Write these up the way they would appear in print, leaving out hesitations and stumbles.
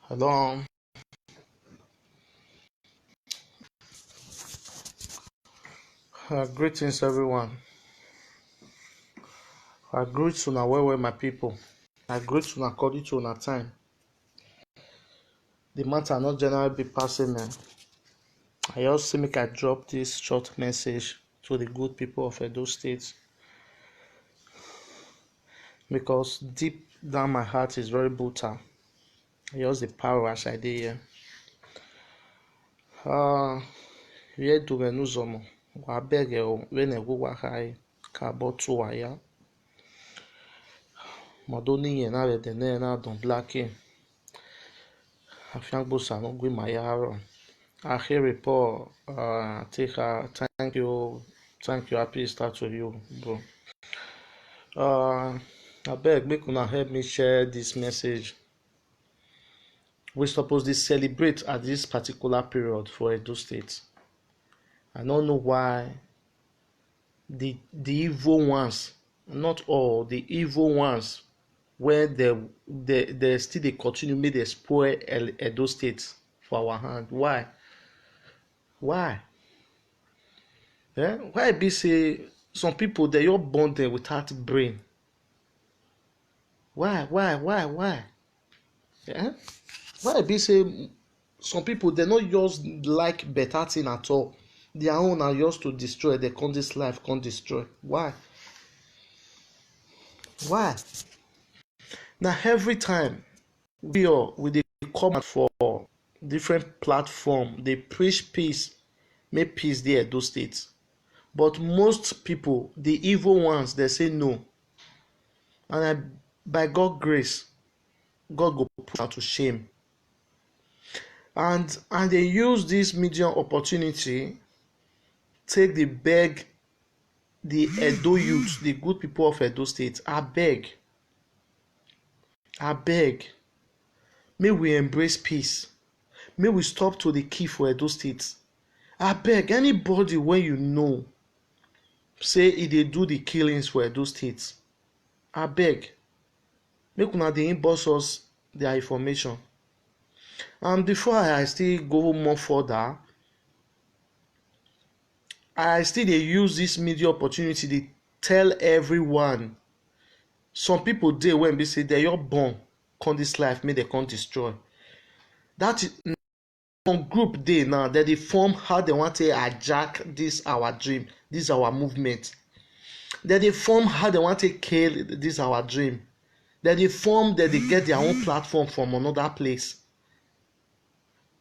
Hello. Greetings, everyone. I greet you now, well, my people. I greet you according to our time. The matter not generally be passing, man. I also make I drop this short message to the good people of Edo State because deep down my heart is very brutal. I use the power as I did here. Vie dume n'ụzọ wa bege we na-egwugwa ha ka bọtụ wa ya. Modoni ye na rede ne na don blacking. Afiangbosa no gwi mayaro. Ahe report thank you happy start to you, bro. Abeg make una help me share this message. We suppose to celebrate at this particular period for Edo State. I don't know why the evil ones, not all, the evil ones, where they still they continue make they spoil Edo State for our hand. Why? Yeah? Why be say some people they all born there without brain? Why? Yeah? Why be say some people they not just like better thing at all? Their own are just to destroy. They come this life, can't destroy. Why? Now every time we dey come out for different platform, they preach peace, make peace dey Edo State. But most people, the evil ones, they say no. And by God's grace, God go put am to shame. And they use this media opportunity take the beg the Edo youth, the good people of Edo State, abeg, may we embrace peace. May we stop to the key for Edo State. Abeg, anybody wey you know say e dey do the killings for Edo State, abeg, make una dey inbox us their information. And before I still go more further, I still dey use this media opportunity to tell everyone. Some people dey wey be say they all born come this life make they come destroy. That is some group dey now that they form how they want to hijack this our dream, this our movement. That they form how they want to kill this our dream. That they form that they get their own platform from another place.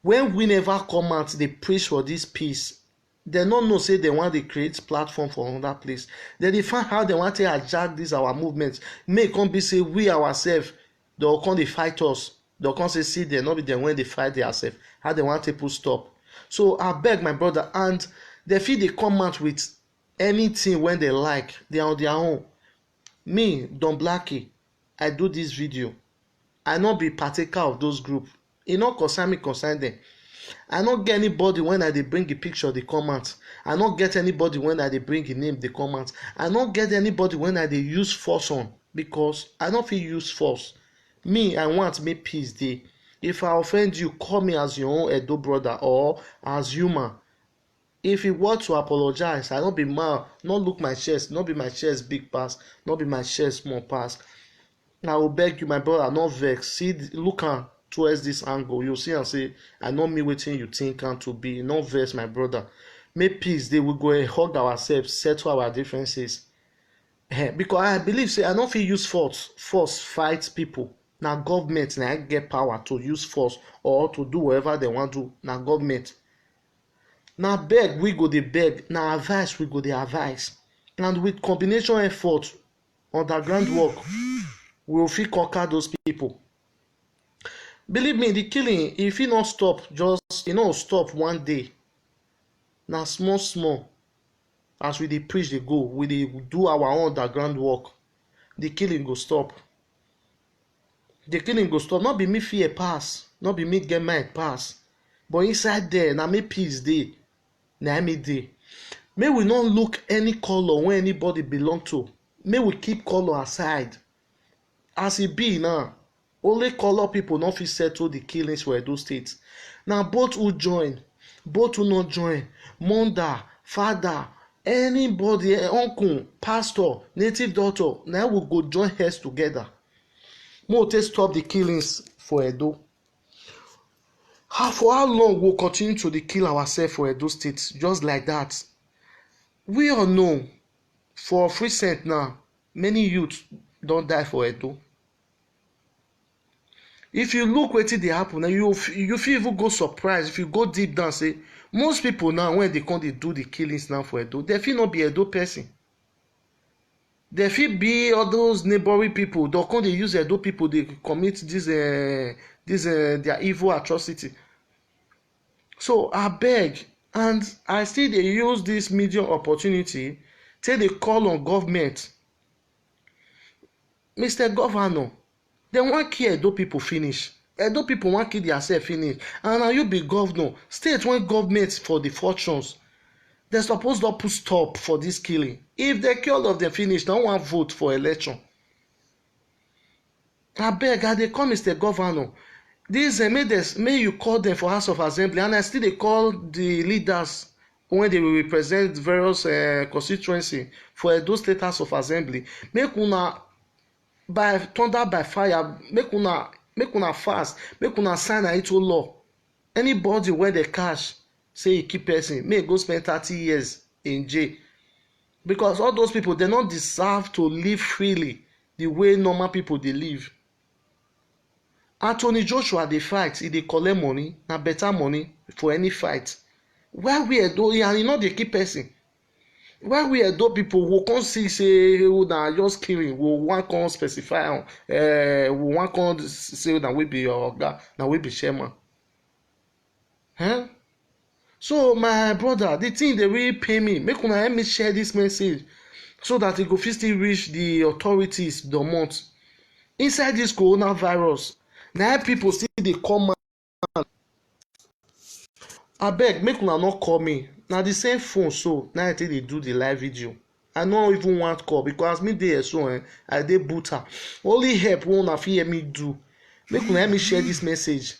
When we never come out, they preach for this peace. They no know say they want to create platform for another place. Then they find how they want to hijack this our movement. Make come be say we ourselves, they will come they fight us. They come say see they not be them when they fight themselves. How they want to put stop. So I beg my brother, and they feel they come out with anything when they like. They are on their own. Me, Don Blackie, I do this video. I not be partaker of those group. E no concern me, concern them. I no get anybody when I dey bring a picture dey come out. I no get anybody when I dey bring a name dey come out. I no get anybody when I dey use force on, because I no fit use force. Me, I want make peace dey. If I offend you, call me as your own Edo brother or as human. If you want to apologize, I no be man, no look my chest, no be my chest big pass, no be my chest small pass. I will beg you, my brother, no vex. See, look am towards this angle, you see and say I no mean wetin you think am to be. No vex, my brother. Make peace dey, we go hug ourselves, settle our differences. Because I believe say I no fit use force fight people. Na government na get power to use force or to do whatever they want to. Na government. Na beg we go dey beg, na advice we go dey advise. And with combination effort, underground work, we will fit conquer those people. Believe me, the killing, if e no stop, just e no stop one day. Na small as we dey preach dey go, we dey do our own underground work, the killing go stop. The killing go stop. No be me fear pass, no be me get mind pass, but inside there na me peace dey, na me dey. May we not look any color wey anybody belong to. May we keep color aside. as e be now, only colour pipo no fit settle di killings for Edo State. Na both who join, both who no join, mother, father, anybody, uncle, pastor, native doctor, na we go join heads together make we take stop di killings for Edo. For how long we we'll continue to dey kill ourselves for Edo State just like that? We all know for recent now many youths don die for Edo. If you look wetin dey happen now, you fit even go surprise if you go deep down say most people now when they come dey do the killings now for Edo, they fit no be Edo person. They fit be all those neighboring people. They come dey use Edo people dey commit this their evil atrocity. So abeg, and I still dey use this media opportunity take dey call on government. Mr. Governor, dem wan kill Edo people finish. Edo people wan kill theirself finish, and na you be governor. State wey government for the fortunes, dem suppose don put stop for this killing. If dem kill all of dem finish, dem wan vote for election. Abeg, I dey call Mr. Governor, dis make you call dem for House of Assembly, and I still dey call the leaders wey dey represent various constituency for Edo State House of Assembly, make una by thunder by fire, make una fast, make una sign am into law. Anybody wey dey catch say e kill person, make e go spend 30 years in jail, because all those people dem no deserve to live freely the way normal people dey live. Anthony Joshua dey fight, e dey collect money, na better money for any fight. Why we Edo, and e no dey kill person? Why we Edo people we come see say na just killing, we wan come specify am, we wan come say na we be your oga, na we be chairman. So my brother, the thing dey really pain me. Make una help me share this message so that e go fit still reach the authorities domot. Inside this coronavirus, na people still dey come out. Abeg, make una no call me. Na the same phone so na I take dey do the live video. I no even want call because as me dey here so I dey boot am. Only help wey una fit help me do, make una help me share this message.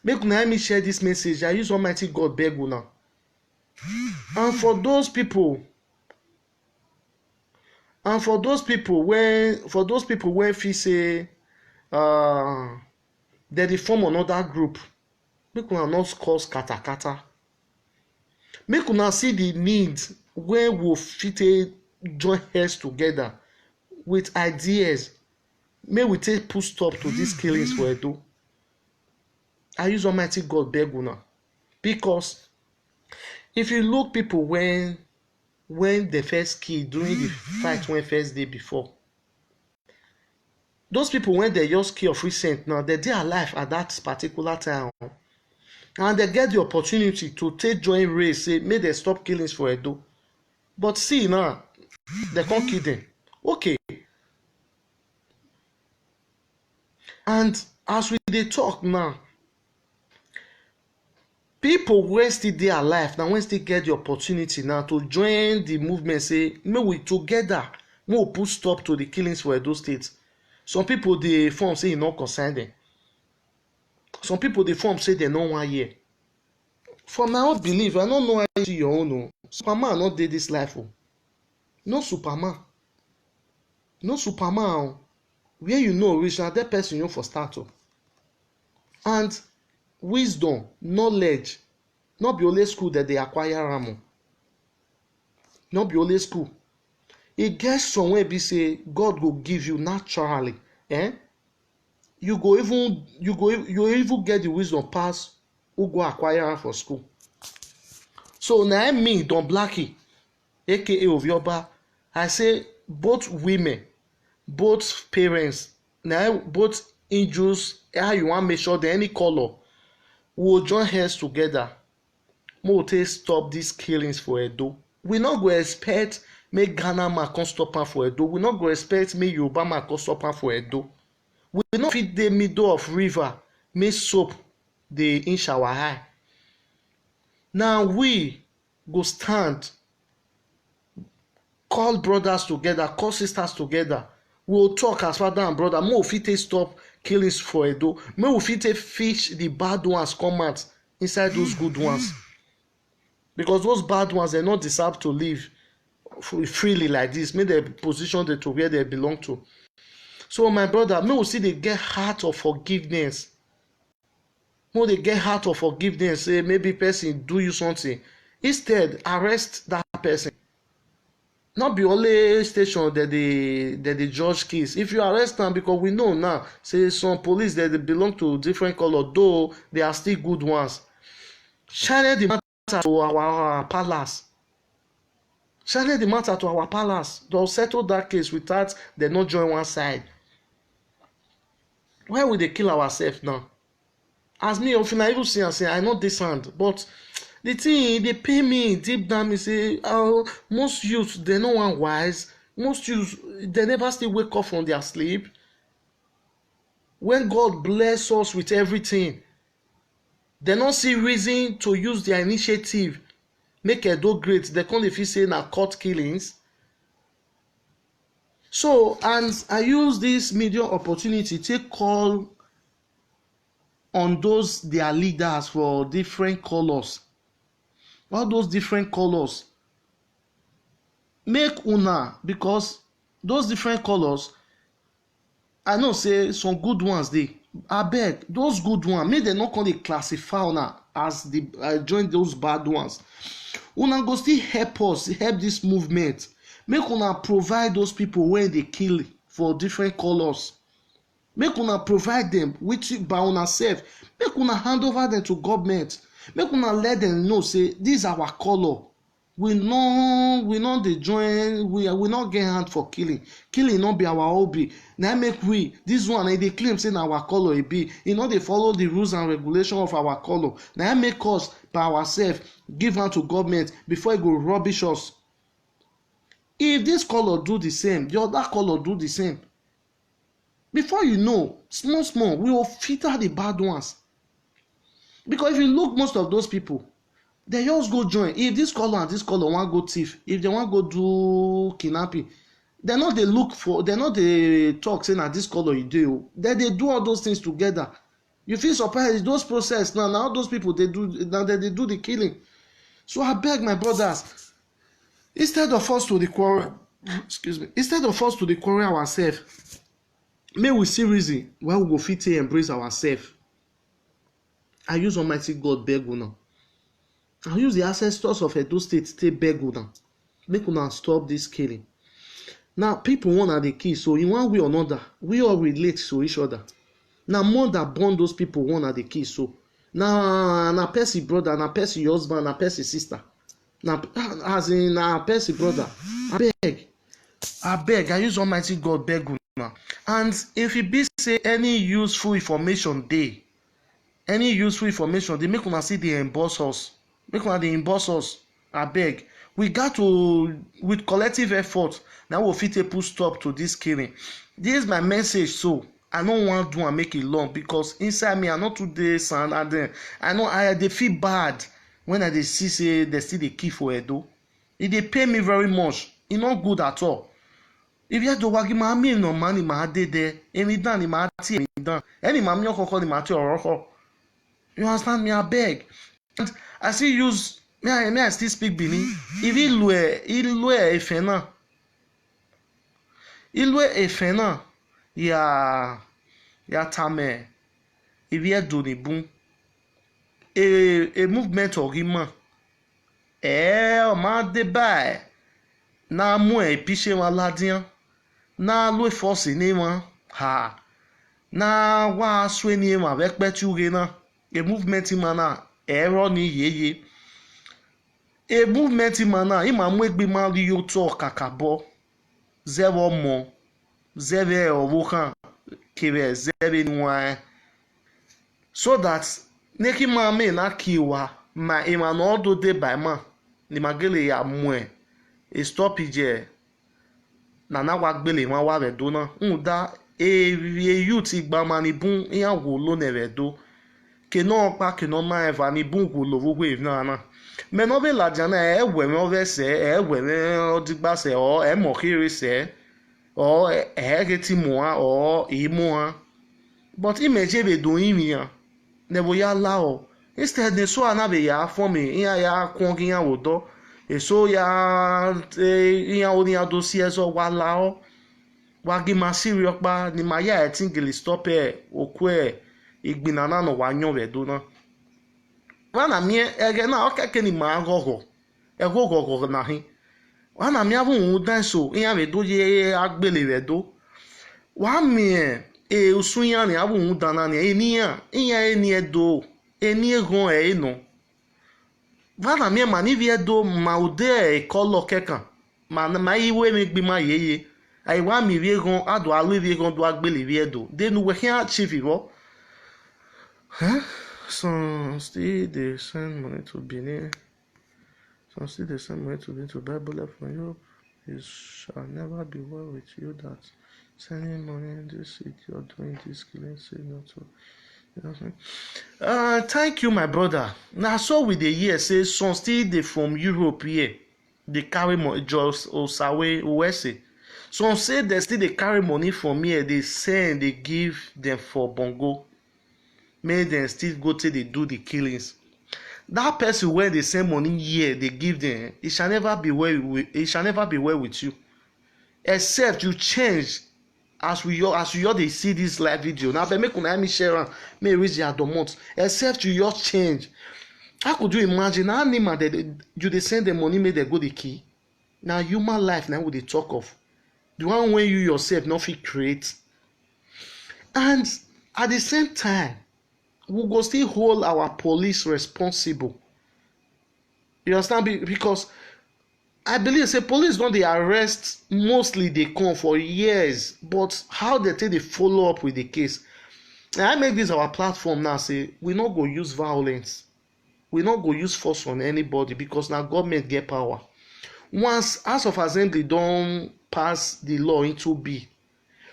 Make una help me share this message. I use Almighty God beg una. And for those people wey feel say dem dey form another group, make una not cause katakata. Make una see the need wey we fit join heads together with ideas. Make we take put stop to these killings for Edo. I use Almighty God beg una, because if you look people when they first kill during the fight when first day before, those people when they just kill of recent now, they dey alive at that particular time, and they get the opportunity to take join race, say make dem stop killings for Edo. But see now, they can't kill them. Okay. And as we dey talk now, people wey still dey alive na wey still get the opportunity now to join the movement, say make we together, make we put stop to the killings for Edo State. Some people dey form say e no concern them. Some people dey form say dem no wan hear. For my own belief, I no know how you see your own o. Superman no dey this life o. No Superman. No Superman o. Where you know reach, na that person you for start o. And wisdom, knowledge, no be only school that dey acquire am o. No be only school. E get some wey be say God go give you naturally. You even get the wisdom pass who go acquire am for school. So na me Don Blackie, aka Ovioba, I say both women, both parents, na both angels, how you wan make sure that any color will join hands together, make we take stop these killings for Edo. We no go expect make Ghana man come stop am for Edo. We no go expect make Yoruba man come stop am for Edo. We no fit dey middle of river make soap dey inch our eye. Now we go stand, call brothers together, call sisters together, we'll talk as father and brother. May we fit stop killings for Edo. May we fit fish the bad ones come out inside those good ones. Because those bad ones, they not deserve to live freely like this. May they position them to where they belong to. So my brother, may we see they get heart of forgiveness. May they get heart of forgiveness. Say maybe person do you something. Instead, arrest that person. Not be only station that they judge case. If you arrest them, because we know now, say some police that they belong to different color, though they are still good ones. Shine the matter to our palace. Shine the matter to our palace. They'll settle that case without they not join one side. Why would they kill ourselves now? As me, often I even see and say I know this hand, but the thing they pay me deep down. Me say, oh, most youths they no one wise. Most youths they never still wake up from their sleep. When God bless us with everything, they don't see reason to use their initiative make Edo great. They can't if you say na court killings. So, and I use this media opportunity to call on those their leaders for different colors. All those different colors. Make una, because those different colors, I know say some good ones dey. Abeg, those good ones, make dem no come dey classify una as the join those bad ones. Una go still help us, help this movement. Make una provide those people wey dey kill for different colors. Make una provide them with by una sef. Make una hand over them to government. Make una let them know say this our color. We no dey join. We not get hand for killing. Killing no be our hobby. Na make we this one dey claim say na our color e be. E no dey follow the rules and regulations of our color. Na make us by ourselves give hand to government before e go rubbish us. If this color do the same, the other color do the same. Before you know, small, we will filter the bad ones. Because if you look, most of those people, they just go join. If this color and this color want go thief, if they want go do kidnapping, they're not they look for, they're not they talk saying that this color you do. They do all those things together. You feel surprised those process now all those people they do now they do the killing. So I beg my brothers, instead of us to the quarrel, instead of us to the quarrel ourselves, may we see reason why we go fit embrace ourselves. I use Almighty God beg una. I use the ancestors of Edo State to beg una. Make una stop this killing. Now people want the key, so in one way or another, we all relate to each other. Now more that born those people want the key, so na Percy brother, na Percy husband, na Percy sister. Now as in na Percy brother. I beg, I use Almighty God beg una. And if it be say any useful information dey, they make una see dey emboss us. Make una dey emboss us. Abeg, we got to, with collective effort, now we fit put stop to this killing. This is my message. So I no wan do and make it long, because inside me I no too dey sound, and then I know I dey feel bad when I dey see say they still dey kill for Edo. E dey pay me very much. E no good at all. If you do wagi ma mi no mani ma dey there, emi dan ni ma ti emi dan. Any ma mi okoko ni ma ti oroko. You understand me? I beg. And I still use me I still speak Benin. If ilue efena ya tame. If you do ni bun. A movement orima. O ma de bai. Na mu e piche wa ladian. Na lue force ni wan. Ha. Na wa swe ni wan vek petu na. A movement mana error ni yeye. A movement mana ima mwegbe ma li yo to kakabo. Zero mo. Zero owokan. Kere zero nwa. So that neki ma me na kiwa ma ima no do de by ma. Ni magele ya mwe. E stop ije. Na wa gbele ma wa redo na. Nda youth igba mani bun iya wo lo ne redo. Que non pas que non ma eva ni bungu lo wo we na me no be la jana e we me ove se e we me odigba se o e mo kiri se or ehegeti moa or imoa. But imagine be doing me never ya lao. Instead ne so anabe ya for me ya kwongi ya wodo. So ya ya oni adosi ezo wa lao. Wa gi masiri okpa ni ma ya etingili stop okwe igbinana no wa nyon we do na. Wana mi ege na okeke ni ma gogo. Ego gogo na hin. Wana mi avun dan so iya we do ye agbele we do. Wa mi usunya ni avun dan na ni eniya iya eni edo eni egon no. Wana mi ma ni vi edo ma ude kolo kekan. Ma iwe mi gbi ma yeye. Ai wa mi vi egon ado alu vi egon do agbele vi edo. De nu we kan achieve ro. Huh? Some still they send money to Benin. Some still they send money to Benin to buy bullet from Europe. It shall never be well with you that sending money in this city or doing this killing say not to. You know what I'm saying? Thank you, my brother. Now, so with the year say some still they from Europe here. They carry money just Osawe USA. Some say they still they carry money from here. They send, they give them for Bongo. Make them still go till they do the killings. That person where they send money here, they give them. It shall never be well with you, except you change as you all they see this live video. Now, but make una me share am, may reach the adomot. Except you all change. How could you imagine how animal that you they send the money, make they go the key? Now human life now would they talk of the one when you yourself not fit create, and at the same time. We go still hold our police responsible. You understand? Because I believe say police don dey arrest mostly dey come for years, but how they take dey follow up with the case. And I make this our platform now say we no go use violence, we no go use force on anybody because na government get power. Once House of Assembly don pass the law into be,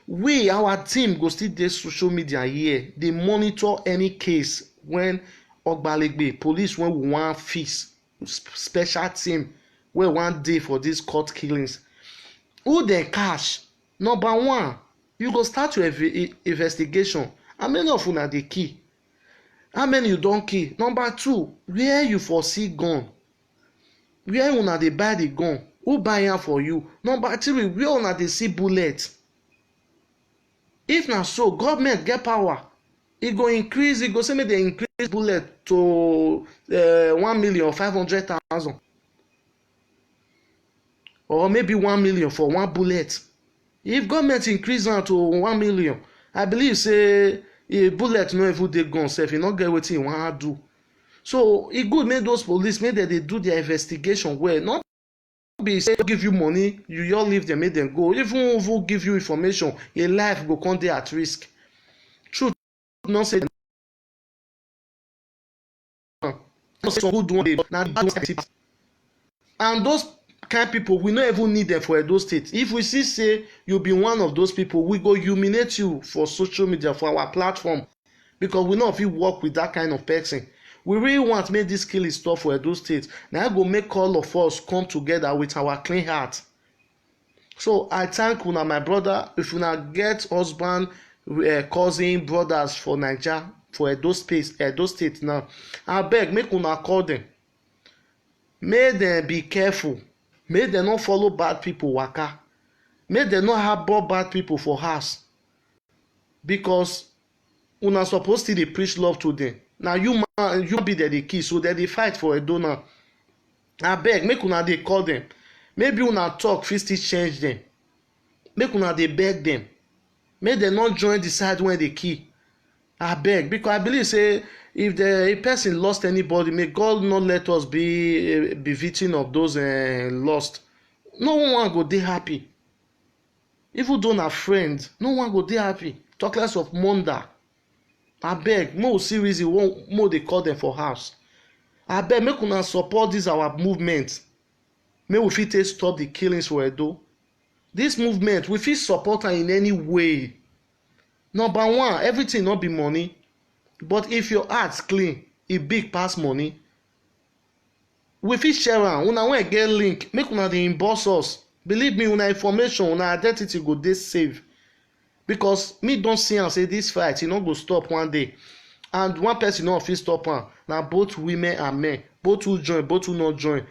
we our team go still dey social media here dey monitor any case when ogbalegbe police when we wan fix special team wey wan dey for these court killings. Who dem catch? Number one, you go start your investigation. How many of una dey kill? How many you don kill? Number two, where you for see gun? Where una dey buy the gun? Who buy am for you? Number three, where una dey see bullet? If na so government get power, e go increase, e go say make dem increase bullet to 1,500,000 or maybe 1 million for one bullet. If government increase am to 1 million, I believe say a bullet no even dey gun sef, e no get wetin e wan do. So e good make those police make dem dey do their investigation well. Not be say give you money you just leave them make them go. Even if who give you information, your life go come dey at risk. Truth not say some good one dey na those people, and those kind people we no even need them for Edo State. If we see say you be one of those people, we go humiliate you for social media, for our platform, because we no fit work with that kind of person. We really want make this killing stop for Edo State. Now I go make all of us come together with our clean heart. So I thank una, my brother. If una get husband, cousin, brothers for Naija, for Edo State now, I beg make una call them. Make them be careful. Make them not follow bad people waka. Make them not harbor bad people for house. Because una supposed to dey preach love to them. Now you be there the key, so that they fight for Edo now. I beg make una dey call them. Maybe una talk fit still change them. Make una dey beg them. Make dem not join the side when they kill. I beg, because I believe say if a person lost anybody, may God not let us be victim of those lost. No one go dey happy. Even though na friend, no one go dey happy. Talk less of monder. Abeg, make we see reason more dey call them for house. Abeg, make una support this our movement. Make we fit take stop the killings for Edo. This movement, we fit support am in any way. Number one, everything no be money. But if your heart clean, e big pass money. We fit share am. Una wen get link, make una dey inbox us. Believe me, una information, una identity go dey safe. Because me don see am say this fight e no go stop one day, and one person no fit stop am. Na both women and men, both who join, both who no join,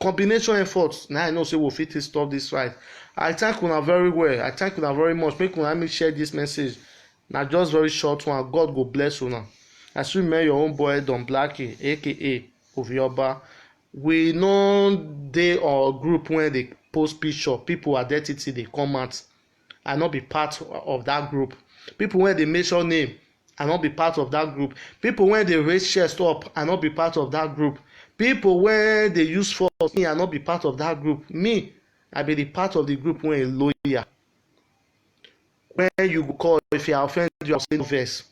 combination effort na I know say we fit stop this fight. I thank una very well, I thank una very much. Make una help me share this message. Na just very short one. God go bless una. As you remain your own boy Don Blackie aka Ovioba. We no dey our group when dey post picture, people identity dey come out. I no be part of that group. People wey dey mention name, I no be part of that group. People wey dey raise chest up, I no be part of that group. People wey dey use force, me, I no be part of that group. Me, I be the part of the group wey loyal. When you go call, if you offend you, I say no vex.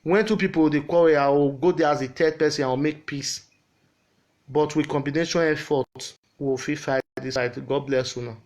When two people dey quarrel, I will go there as the third person, I will make peace. But with combination effort, we will fit fight this fight. God bless una.